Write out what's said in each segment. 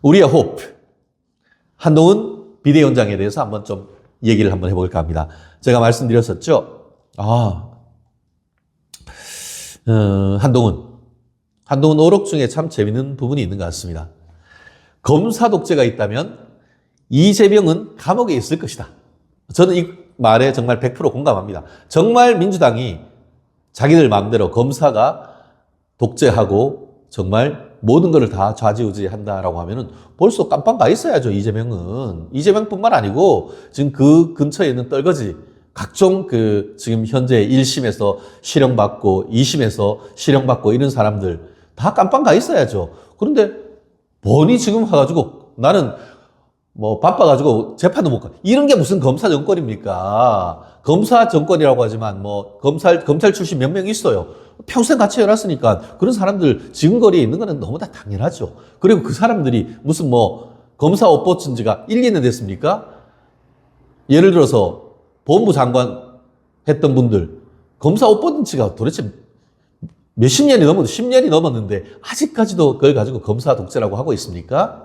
우리의 호프, 한동훈 비대위원장에 대해서 한번 좀 얘기를 한번 해볼까 합니다. 제가 말씀드렸었죠. 한동훈 오록 중에 참 재밌는 부분이 있는 것 같습니다. 검사 독재가 있다면 이재명은 감옥에 있을 것이다. 저는 이 말에 정말 100% 공감합니다. 정말 민주당이 자기들 마음대로 검사가 독재하고 정말 모든 것을 다 좌지우지한다라고 하면은 벌써 깜빵 가 있어야죠, 이재명은. 이재명뿐만 아니고 지금 그 근처에 있는 떨거지 각종 지금 현재 1심에서 실형받고 2심에서 실형받고 이런 사람들 다 깜빵 가 있어야죠. 그런데 본이 지금 와가지고 나는 뭐 바빠가지고 재판도 못 가. 이런 게 무슨 검사 정권입니까? 검사 정권이라고 하지만 뭐 검찰 출신 몇 명 있어요. 평생 같이 해놨으니까 그런 사람들 지금 거리에 있는 거는 너무 다 당연하죠. 그리고 그 사람들이 무슨 뭐 검사 옷 벗은 지가 1, 2년 됐습니까? 예를 들어서 법무부 장관 했던 분들 검사 옷 벗은 지가 도대체 몇십 년이 넘었는데 10년이 넘었는데 아직까지도 그걸 가지고 검사 독재라고 하고 있습니까?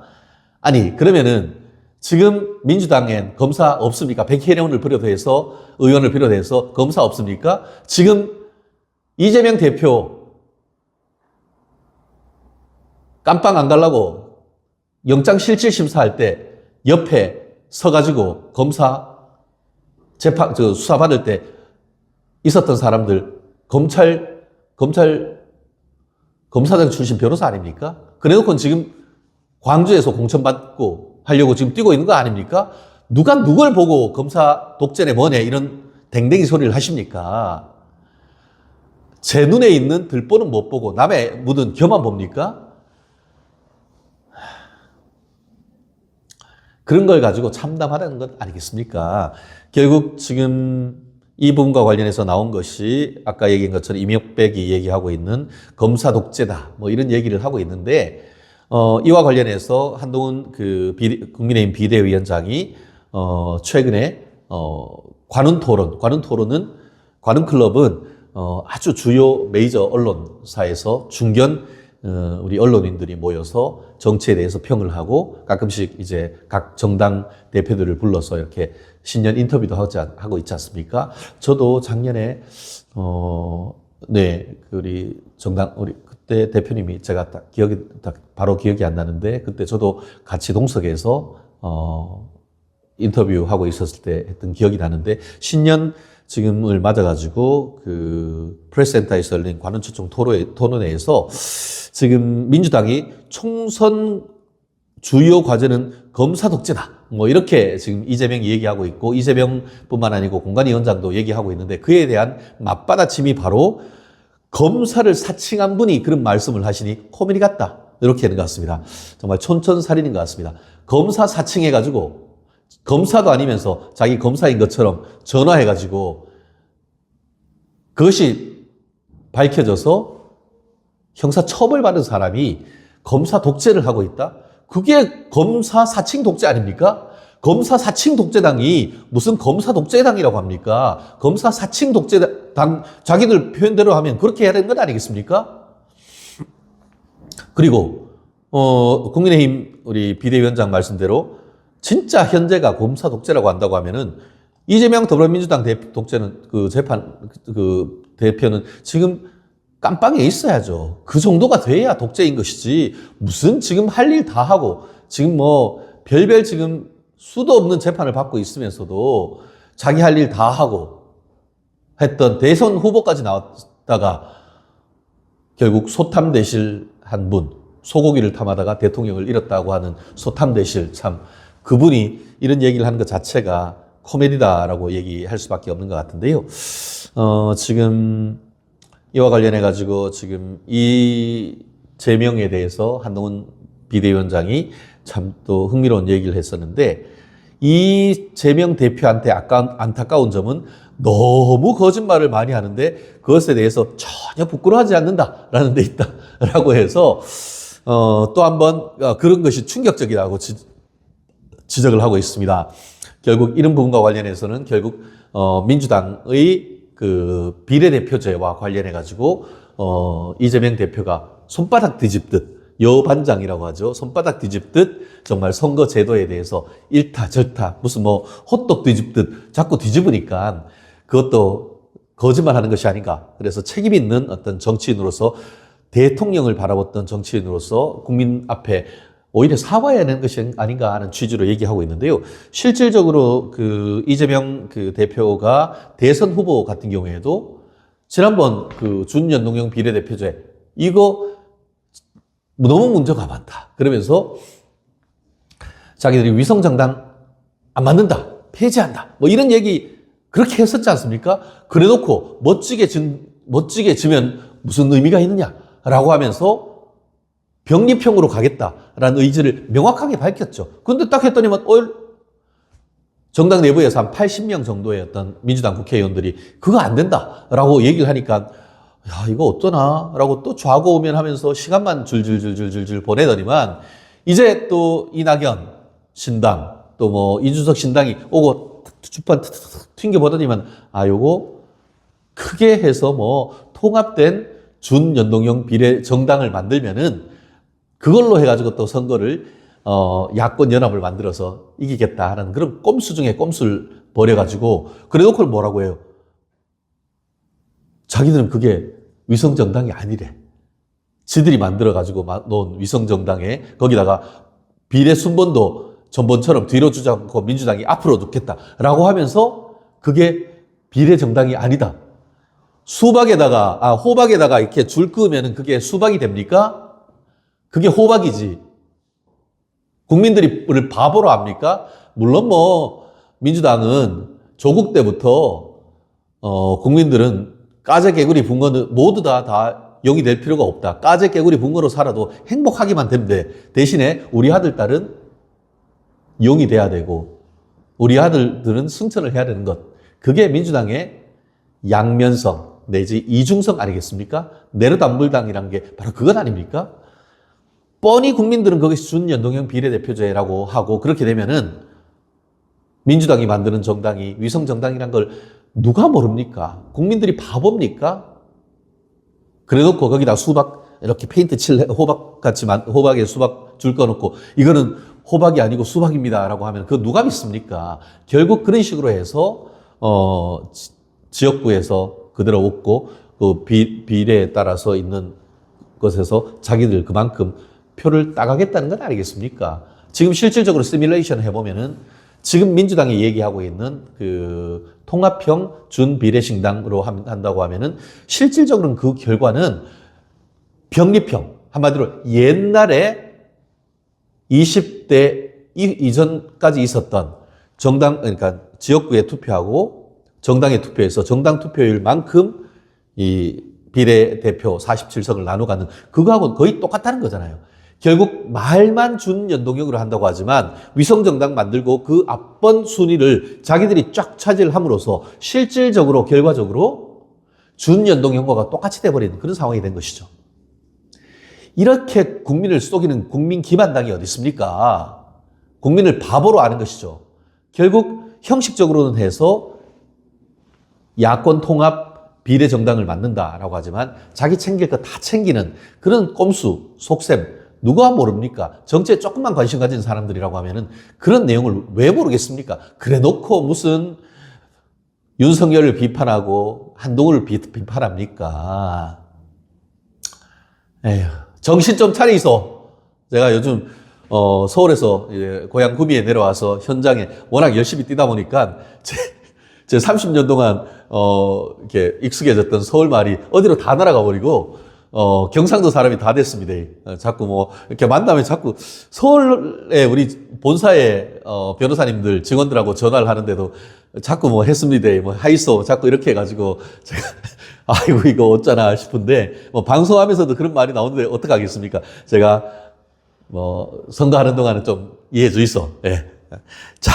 아니 그러면은 지금 민주당엔 검사 없습니까? 백혜련을 비롯해서 의원을 비롯해서 검사 없습니까? 지금 이재명 대표 깜빵 안 가려고 영장 실질 심사할 때 옆에 서가지고 검사 재판 수사 받을 때 있었던 사람들 검사장 출신 변호사 아닙니까? 그래놓고 지금 광주에서 공천받고 하려고 지금 뛰고 있는 거 아닙니까? 누가 누굴 보고 검사 독재네 뭐네 이런 댕댕이 소리를 하십니까? 제 눈에 있는 들보는 못 보고 남의 묻은 겨만 봅니까? 그런 걸 가지고 참담하다는 것 아니겠습니까? 결국 지금 이 부분과 관련해서 나온 것이 아까 얘기한 것처럼 이명박이 얘기하고 있는 검사 독재다 뭐 이런 얘기를 하고 있는데 이와 관련해서 한동훈 국민의힘 비대위원장이 최근에 관훈클럽은 아주 주요 메이저 언론사에서 중견 우리 언론인들이 모여서 정치에 대해서 평을 하고 가끔씩 이제 각 정당 대표들을 불러서 이렇게 신년 인터뷰도 하고 있지 않습니까? 저도 작년에 우리 그때 대표님이 제가 바로 기억이 안 나는데 그때 저도 같이 동석해서 인터뷰하고 있었을 때 했던 기억이 나는데 신년 지금을 맞아가지고 프레스센터에서 열린 관훈초청 토론회에서 지금 민주당이 총선 주요 과제는 검사 독재다. 뭐 이렇게 지금 이재명이 얘기하고 있고 이재명뿐만 아니고 공관위원장도 얘기하고 있는데 그에 대한 맞받아침이 바로 검사를 사칭한 분이 그런 말씀을 하시니 코미디 같다. 이렇게 하는 것 같습니다. 정말 촌철살인인 것 같습니다. 검사 사칭해가지고 검사도 아니면서 자기 검사인 것처럼 전화해가지고 그것이 밝혀져서 형사 처벌받은 사람이 검사 독재를 하고 있다? 그게 검사 사칭 독재 아닙니까? 검사 사칭 독재당이 무슨 검사 독재당이라고 합니까? 검사 사칭 독재당 자기들 표현대로 하면 그렇게 해야 되는 건 아니겠습니까? 그리고 국민의힘 우리 비대위원장 말씀대로 진짜 현재가 검사 독재라고 한다고 하면은 이재명 더불어민주당 독재는 대표는 지금 깜빵에 있어야죠. 그 정도가 돼야 독재인 것이지 무슨 지금 할 일 다 하고 지금 뭐 별별 지금 수도 없는 재판을 받고 있으면서도 자기 할 일 다 하고 했던 대선 후보까지 나왔다가 결국 소탐대실 한 분, 소고기를 탐하다가 대통령을 잃었다고 하는 소탐대실 참 그분이 이런 얘기를 하는 것 자체가 코미디다라고 얘기할 수밖에 없는 것 같은데요. 지금 이와 관련해가지고 지금 이 제명에 대해서 한동훈 비대위원장이 참 또 흥미로운 얘기를 했었는데 이 제명 대표한테 안타까운 점은 너무 거짓말을 많이 하는데 그것에 대해서 전혀 부끄러워하지 않는다라는 데 있다라고 해서 또 한번 그런 것이 충격적이라고 지적을 하고 있습니다. 결국 이런 부분과 관련해서는 결국 민주당의 비례대표제와 관련해 가지고 이재명 대표가 손바닥 뒤집듯 여반장이라고 하죠. 손바닥 뒤집듯 정말 선거 제도에 대해서 일타 절타 무슨 뭐 호떡 뒤집듯 자꾸 뒤집으니까 그것도 거짓말하는 것이 아닌가. 그래서 책임 있는 어떤 정치인으로서 대통령을 바라봤던 정치인으로서 국민 앞에 오히려 사과해야 하는 것이 아닌가 하는 취지로 얘기하고 있는데요. 실질적으로 그 이재명 그 대표가 대선 후보 같은 경우에도 지난번 그 준연동형 비례대표제 이거 너무 문제가 많다. 그러면서 자기들이 위성정당 안 만든다. 폐지한다. 뭐 이런 얘기 그렇게 했었지 않습니까? 그래놓고 멋지게 지면 무슨 의미가 있느냐라고 하면서 병립형으로 가겠다라는 의지를 명확하게 밝혔죠. 근데 딱 했더니만 정당 내부에서 한 80명 정도의 어떤 민주당 국회의원들이 그거 안 된다라고 얘기를 하니까 야, 이거 어쩌나라고 또 좌고우면하면서 시간만 줄줄줄줄줄 보내더니만 이제 또 이낙연 신당 또 뭐 이준석 신당이 오고 주판 튕겨보더니만 요거 크게 해서 뭐 통합된 준연동형 비례 정당을 만들면은 그걸로 해가지고 또 선거를 야권 연합을 만들어서 이기겠다 하는 그런 꼼수 중에 꼼수를 벌여가지고 그래놓고 뭐라고 해요? 자기들은 그게 위성정당이 아니래. 지들이 만들어가지고 놓은 위성정당에 거기다가 비례 순번도 전번처럼 뒤로 주지 않고 민주당이 앞으로 놓겠다라고 하면서 그게 비례정당이 아니다. 호박에다가 이렇게 줄 그으면 그게 수박이 됩니까? 그게 호박이지. 국민들이 우리를 바보로 합니까? 물론 뭐 민주당은 조국 때부터 국민들은 까제 개구리 붕어는 모두 다 영이 될 필요가 없다. 까제 개구리 붕어로 살아도 행복하기만 되면 돼. 대신에 우리 아들 딸은 영이 돼야 되고 우리 아들들은 승천을 해야 되는 것. 그게 민주당의 양면성 내지 이중성 아니겠습니까? 내로남불당이라는 게 바로 그것 아닙니까? 뻔히 국민들은 그것이 준연동형 비례대표제라고 하고 그렇게 되면은 민주당이 만드는 정당이 위성정당이란 걸 누가 모릅니까? 국민들이 바보입니까? 그래놓고 거기다 수박 이렇게 페인트 호박에 수박 줄 꺼놓고 이거는 호박이 아니고 수박입니다라고 하면 그거 누가 믿습니까? 결국 그런 식으로 해서 지역구에서 그대로 없고 그 비례에 따라서 있는 것에서 자기들 그만큼 표를 따가겠다는 건 아니겠습니까? 지금 실질적으로 시뮬레이션 해보면은 지금 민주당이 얘기하고 있는 그 통합형 준비례신당으로 한다고 하면은 실질적으로는 그 결과는 병립형, 한마디로 옛날에 20대 이전까지 있었던 정당, 그러니까 지역구에 투표하고 정당에 투표해서 정당 투표율만큼 이 비례대표 47석을 나눠가는 그거하고는 거의 똑같다는 거잖아요. 결국 말만 준연동형으로 한다고 하지만 위성정당 만들고 그 앞번 순위를 자기들이 쫙 차지함으로써 실질적으로 결과적으로 준연동형과 똑같이 돼버리는 그런 상황이 된 것이죠. 이렇게 국민을 속이는 국민 기반당이 어디 있습니까? 국민을 바보로 아는 것이죠. 결국 형식적으로는 해서 야권 통합 비례정당을 만든다라고 하지만 자기 챙길 거 다 챙기는 그런 꼼수, 속셈 누가 모릅니까? 정치에 조금만 관심 가진 사람들이라고 하면은 그런 내용을 왜 모르겠습니까? 그래 놓고 무슨 윤석열을 비판하고 한동훈을 비판합니까? 에휴, 정신 좀 차리소. 제가 요즘 서울에서 고향 구미에 내려와서 현장에 워낙 열심히 뛰다 보니까 제 30년 동안 이렇게 익숙해졌던 서울 말이 어디로 다 날아가 버리고 경상도 사람이 다 됐습니다. 자꾸 뭐 이렇게 만나면 자꾸 서울에 우리 본사의 변호사님들 직원들하고 전화를 하는데도 자꾸 뭐 했습니다. 뭐 하이소 자꾸 이렇게 해가지고 제가 아이고 이거 어쩌나 싶은데 뭐 방송하면서도 그런 말이 나오는데 어떡하겠습니까? 제가 뭐 선거하는 동안은 좀 이해해 주이소. 예. 자,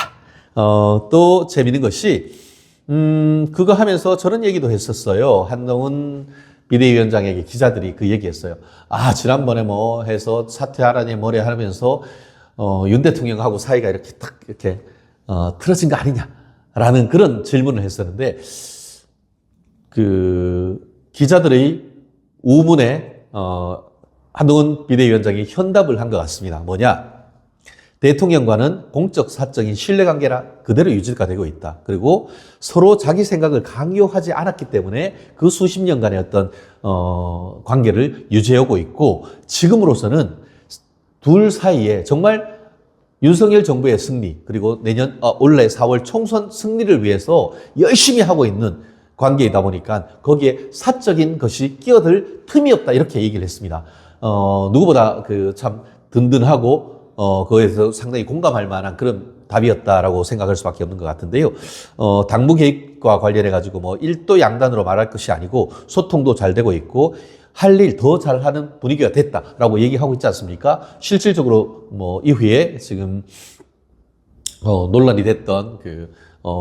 또 재밌는 것이 그거 하면서 저런 얘기도 했었어요. 한동훈 비대위원장에게 기자들이 그 얘기했어요. 지난번에 뭐 해서 사퇴하라니 뭐래 하면서 윤 대통령하고 사이가 이렇게 딱 이렇게 틀어진 거 아니냐라는 그런 질문을 했었는데 그 기자들의 우문에 한동훈 비대위원장이 현답을 한 것 같습니다. 뭐냐? 대통령과는 공적 사적인 신뢰관계라 그대로 유지가 되고 있다. 그리고 서로 자기 생각을 강요하지 않았기 때문에 그 수십 년간의 어떤 관계를 유지하고 있고, 지금으로서는 둘 사이에 정말 윤석열 정부의 승리, 그리고 올해 4월 총선 승리를 위해서 열심히 하고 있는 관계이다 보니까 거기에 사적인 것이 끼어들 틈이 없다, 이렇게 얘기를 했습니다. 누구보다 참 든든하고 그거에서 상당히 공감할 만한 그런 답이었다라고 생각할 수밖에 없는 것 같은데요. 당무 개입과 관련해가지고 뭐 일도 양단으로 말할 것이 아니고 소통도 잘 되고 있고 할 일 더 잘하는 분위기가 됐다라고 얘기하고 있지 않습니까? 실질적으로 뭐 이후에 지금 논란이 됐던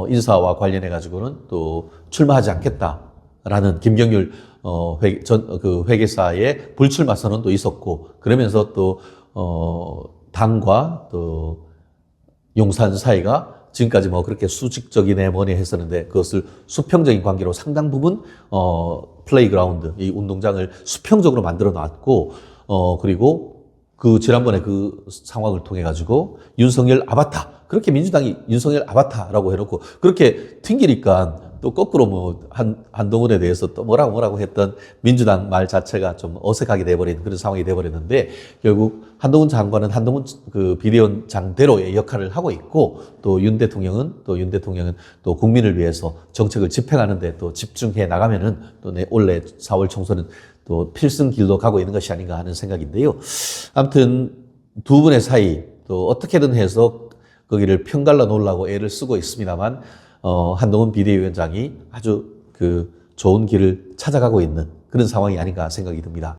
인사와 관련해가지고는 또 출마하지 않겠다라는 김경률 회계사의 불출마 선언도 있었고, 그러면서 또 당과 또 용산 사이가 지금까지 뭐 그렇게 수직적이네 뭐네 했었는데 그것을 수평적인 관계로 상당 부분 플레이그라운드, 이 운동장을 수평적으로 만들어 놨고, 그리고 지난번에 그 상황을 통해 가지고 윤석열 아바타, 그렇게 민주당이 윤석열 아바타라고 해놓고 그렇게 튕기니까 또 거꾸로 뭐 한동훈에 대해서 또 뭐라고 했던 민주당 말 자체가 좀 어색하게 돼버리는 그런 상황이 돼버렸는데, 결국 한동훈 장관은 한동훈 비대위원장대로의 역할을 하고 있고, 또 윤 대통령은 또 국민을 위해서 정책을 집행하는데 또 집중해 나가면은 또 올해 4월 총선은 또 필승 길로 가고 있는 것이 아닌가 하는 생각인데요. 아무튼 두 분의 사이 또 어떻게든 해서 거기를 편갈라 놓으려고 애를 쓰고 있습니다만, 한동훈 비대위원장이 아주 좋은 길을 찾아가고 있는 그런 상황이 아닌가 생각이 듭니다.